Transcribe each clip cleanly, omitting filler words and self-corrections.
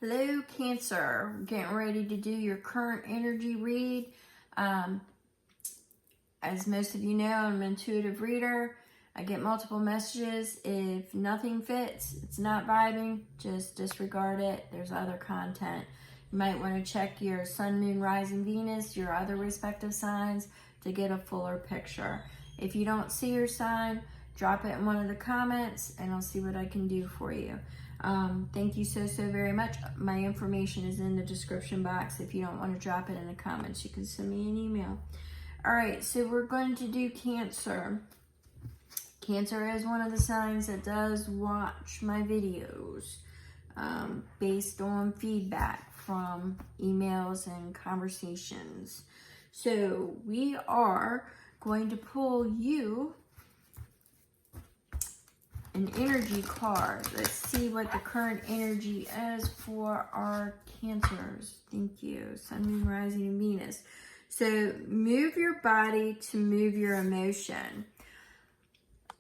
Hello, Cancer. We're getting ready to do your current energy read. As most of you know, I'm an intuitive reader. I get multiple messages. If nothing fits, it's not vibing, just disregard it. There's other content. You might want to check your Sun, Moon, Rising, Venus, your other respective signs to get a fuller picture. If you don't see your sign, drop it in one of the comments and I'll see what I can do for you. Thank you so very much. My information is in the description box. If you don't want to drop it in the comments, you can send me an email. All right, so we're going to do Cancer. Cancer is one of the signs that does watch my videos based on feedback from emails and conversations. So we are going to pull you an energy card. Let's see what the current energy is for our Cancers. Thank you. Sun, Moon, Rising, and Venus. So move your body to move your emotion.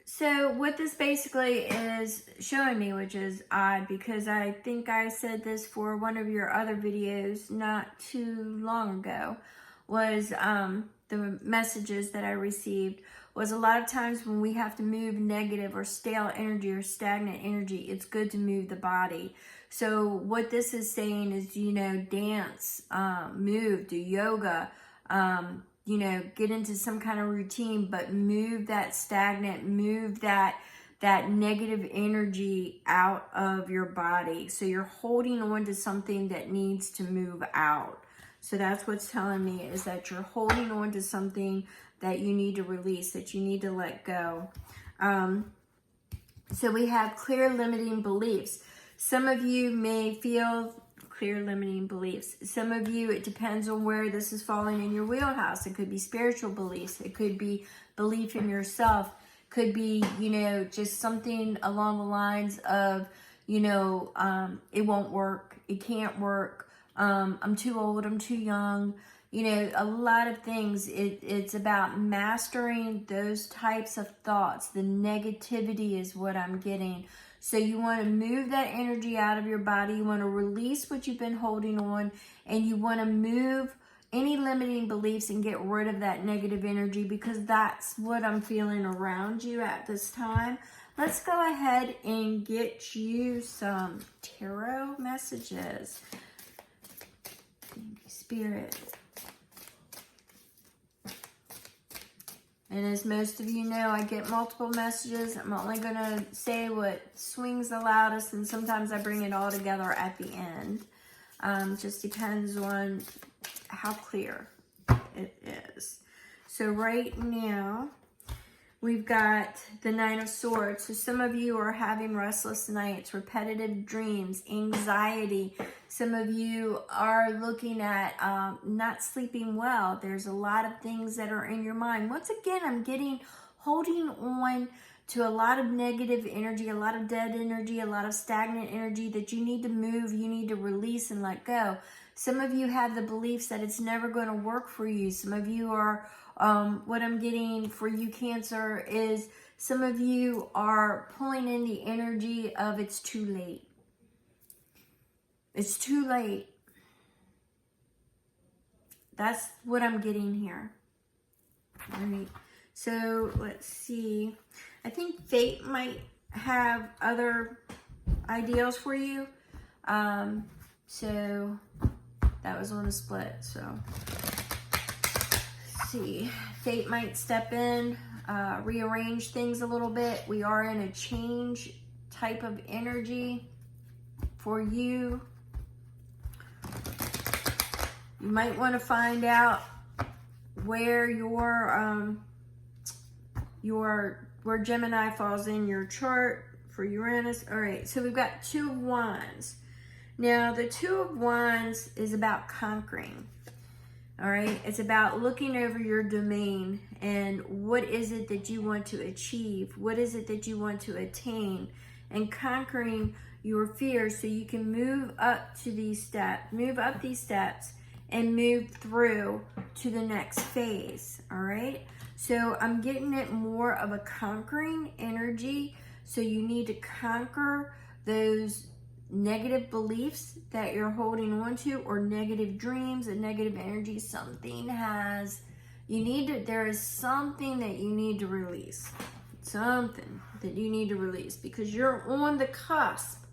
So what this basically is showing me, which is odd because I think I said this for one of your other videos not too long ago, was the messages that I received was a lot of times when we have to move negative or stale energy or stagnant energy, it's good to move the body. So what this is saying is, dance, move, do yoga, get into some kind of routine, but move that stagnant, move that negative energy out of your body. So you're holding on to something that needs to move out. So that's what's telling me, is that you're holding on to something that you need to release, that you need to let go. So we have clear limiting beliefs. Some of you may feel clear limiting beliefs. Some of you, it depends on where this is falling in your wheelhouse. It could be spiritual beliefs. It could be belief in yourself. Could be, just something along the lines of, it won't work. It can't work. I'm too old. I'm too young. A lot of things. It's about mastering those types of thoughts. The negativity is what I'm getting. So you want to move that energy out of your body. You want to release what you've been holding on, and you want to move any limiting beliefs and get rid of that negative energy, because that's what I'm feeling around you at this time. Let's go ahead and get you some tarot messages. Spirit. And as most of you know, I get multiple messages. I'm only going to say what swings the loudest, and sometimes I bring it all together at the end. Just depends on how clear it is. So right now, we've got the Nine of Swords. So some of you are having restless nights, repetitive dreams, anxiety. Some of you are looking at not sleeping well. There's a lot of things that are in your mind. Once again, I'm getting holding on to a lot of negative energy, a lot of dead energy, a lot of stagnant energy that you need to move, you need to release and let go. Some of you have the beliefs that it's never going to work for you. Some of you are, what I'm getting for you, Cancer, is some of you are pulling in the energy of it's too late. It's too late. That's what I'm getting here. All right. So let's see. I think fate might have other ideals for you. So that was on the split. So let's see. Fate might step in, rearrange things a little bit. We are in a change type of energy for you. You might want to find out where where Gemini falls in your chart for Uranus. All right, so we've got Two of Wands. Now, the Two of Wands is about conquering. All right, it's about looking over your domain and what is it that you want to achieve? What is it that you want to attain? And conquering your fears so you can move up these steps and move through to the next phase. All right, so I'm getting it more of a conquering energy. So you need to conquer those negative beliefs that you're holding on to, or negative dreams and negative energy. Something there is something that you need to release. Something that you need to release, because you're on the cusp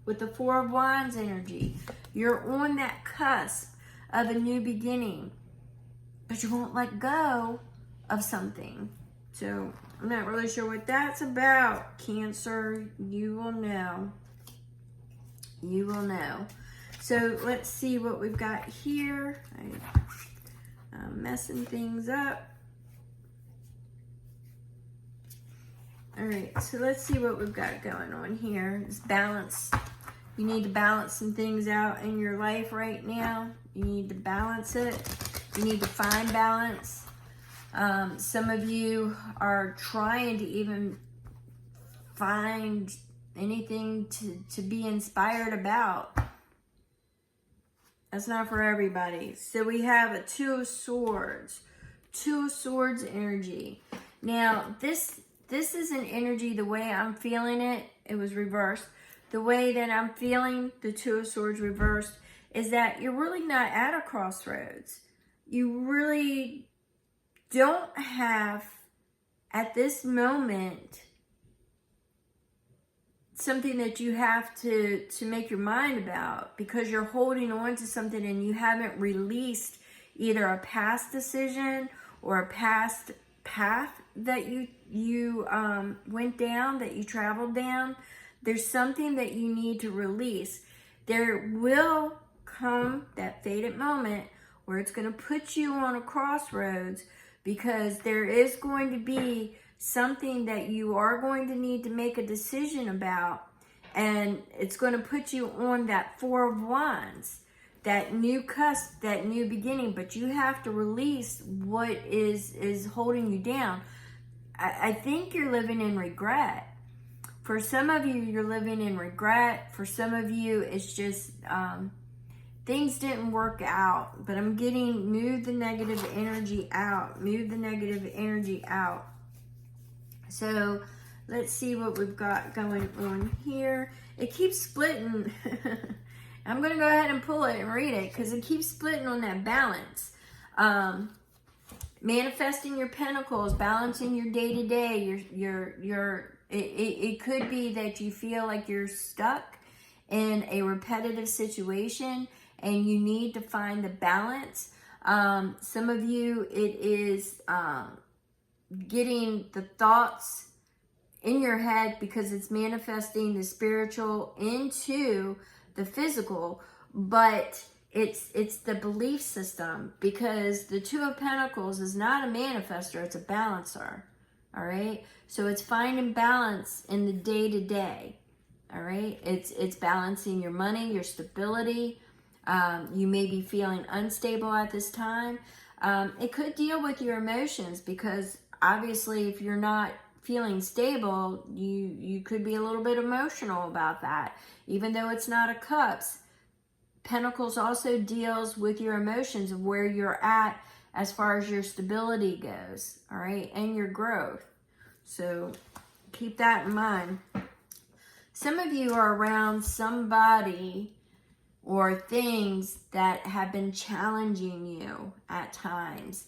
with the Four of Wands energy. You're on that cusp of a new beginning, but you won't let go of something. So I'm not really sure what that's about, Cancer. You will know. You will know. So let's see what we've got here. I'm messing things up. All right, so let's see what we've got going on here. It's balance. You need to balance some things out in your life right now. You need to balance it. You need to find balance. Some of you are trying to even find anything to be inspired about. That's not for everybody. So we have a Two of Swords. Two of Swords energy. Now, this is an energy, the way I'm feeling it, it was reversed. The way that I'm feeling the Two of Swords reversed is that you're really not at a crossroads. You really don't have, at this moment, something that you have to make your mind about, because you're holding on to something and you haven't released either a past decision or a past path that you went down, that you traveled down. There's something that you need to release. There will come that fated moment where it's going to put you on a crossroads, because there is going to be something that you are going to need to make a decision about, and it's going to put you on that Four of Wands, that new cusp, that new beginning. But you have to release what is holding you down. I think you're living in regret. For some of you, you're living in regret. For some of you, it's just things didn't work out. But I'm getting, move the negative energy out. Move the negative energy out. So let's see what we've got going on here. It keeps splitting. I'm going to go ahead and pull it and read it, because it keeps splitting on that balance. Manifesting your pentacles, balancing your day-to-day, it could be that you feel like you're stuck in a repetitive situation and you need to find the balance. Some of you, it is getting the thoughts in your head, because it's manifesting the spiritual into the physical, but it's the belief system, because the Two of Pentacles is not a manifester, it's a balancer. All right, so it's finding balance in the day-to-day. All right, it's balancing your money, your stability. You may be feeling unstable at this time. It could deal with your emotions, because obviously if you're not feeling stable, you could be a little bit emotional about that, even though it's not a Cups. Pentacles also deals with your emotions, of where you're at as far as your stability goes, all right, and your growth. So keep that in mind. Some of you are around somebody or things that have been challenging you at times.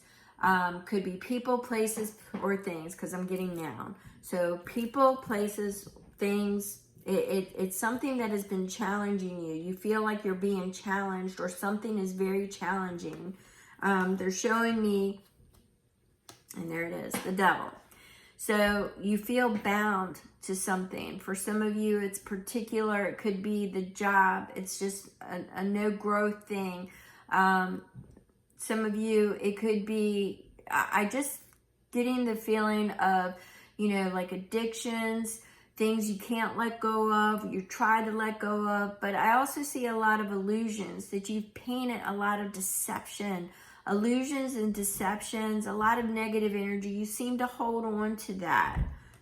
Could be people, places, or things, because I'm getting down. So people, places, things. It's something that has been challenging you. You feel like you're being challenged, or something is very challenging. They're showing me, and there it is, the Devil. So you feel bound to something. For some of you, it's particular. It could be the job. It's just a no growth thing. Some of you, it could be, I just getting the feeling of, like addictions, things you can't let go of, you try to let go of. But I also see a lot of illusions, that you've painted a lot of deception, illusions and deceptions, a lot of negative energy. You seem to hold on to that.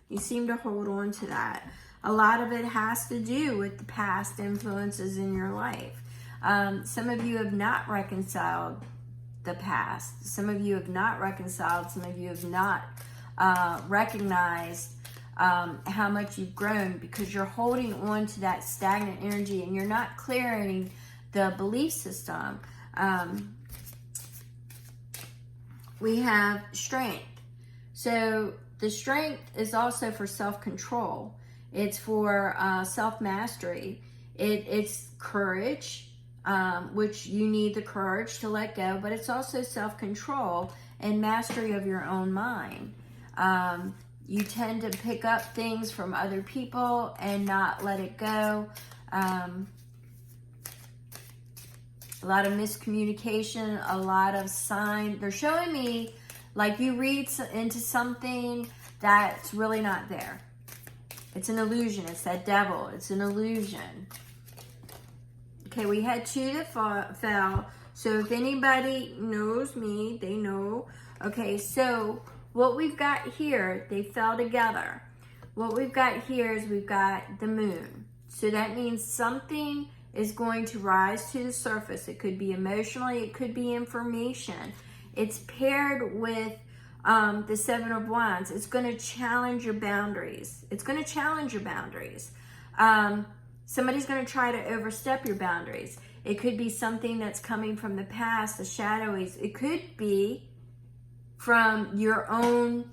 You seem to hold on to that. A lot of it has to do with the past influences in your life. Some of you have not reconciled the past. Some of you have not reconciled. Some of you have not recognized how much you've grown, because you're holding on to that stagnant energy and you're not clearing the belief system. We have strength. So the strength is also for self-control. It's for self-mastery. It's courage, which you need the courage to let go, but it's also self-control and mastery of your own mind. You tend to pick up things from other people and not let it go. A lot of miscommunication, a lot of sign. They're showing me like you read into something that's really not there. It's an illusion. It's that devil. It's an illusion. Okay, we had 2 that fell. So if anybody knows me, they know. Okay, so what we've got here, they fell together. What we've got here is we've got the moon. So that means something is going to rise to the surface. It could be emotionally, it could be information. It's paired with the 7 of Wands. It's going to challenge your boundaries. It's going to challenge your boundaries. Somebody's going to try to overstep your boundaries. It could be something that's coming from the past, the shadowies. It could be from your own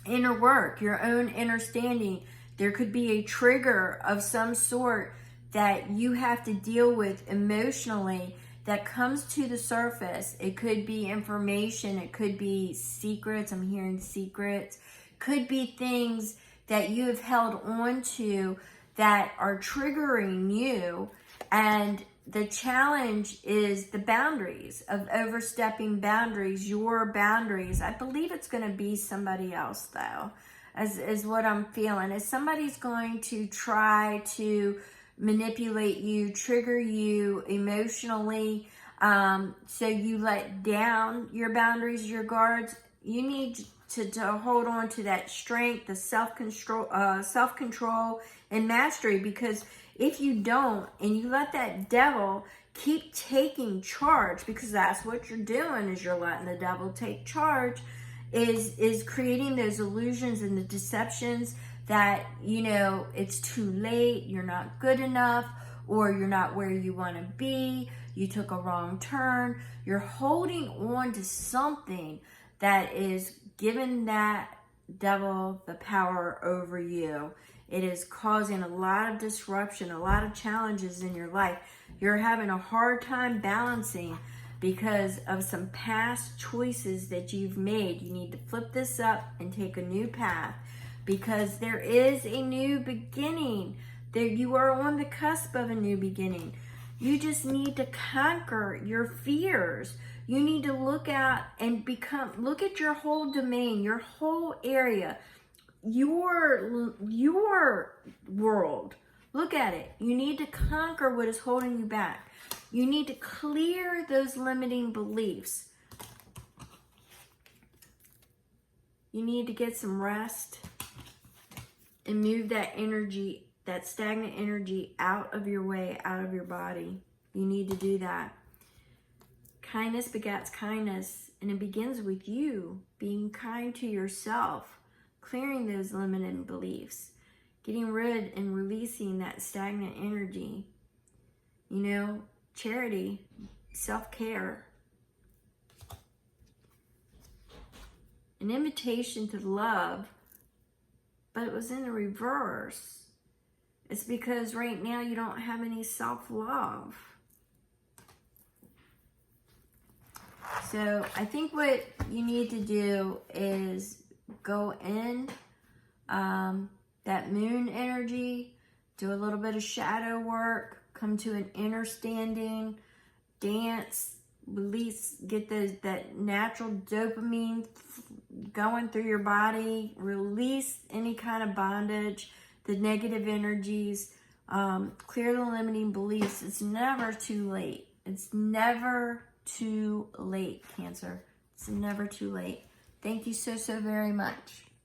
inner work, your own understanding. There could be a trigger of some sort that you have to deal with emotionally that comes to the surface. It could be information. It could be secrets. I'm hearing secrets. Could be things that you have held on to that are triggering you. And the challenge is the boundaries of overstepping boundaries, your boundaries. I believe it's going to be somebody else, though, is what I'm feeling. Is somebody's going to try to manipulate you, trigger you emotionally, so you let down your boundaries, your guards. You need to hold on to that strength, the self-control and mastery, because if you don't, and you let that devil keep taking charge, because that's what you're doing, is you're letting the devil take charge, is creating those illusions and the deceptions that, you know, it's too late, you're not good enough, or you're not where you want to be, you took a wrong turn. You're holding on to something that is giving that devil the power over you. It is causing a lot of disruption, a lot of challenges in your life. You're having a hard time balancing because of some past choices that you've made. You need to flip this up and take a new path, because there is a new beginning. There, you are on the cusp of a new beginning. You just need to conquer your fears. You need to look at and look at your whole domain, your whole area, your world. Look at it. You need to conquer what is holding you back. You need to clear those limiting beliefs. You need to get some rest and move that energy, that stagnant energy, out of your way, out of your body. You need to do that. Kindness begets kindness, and it begins with you being kind to yourself, clearing those limiting beliefs, getting rid and releasing that stagnant energy. You know, charity, self-care, an invitation to love, but it was in the reverse. It's because right now you don't have any self-love. So I think what you need to do is go in that moon energy, do a little bit of shadow work, come to an inner standing, dance, release, get that natural dopamine going through your body, release any kind of bondage, the negative energies, clear the limiting beliefs. It's never too late. It's never too late, Cancer. It's never too late. Thank you so very much.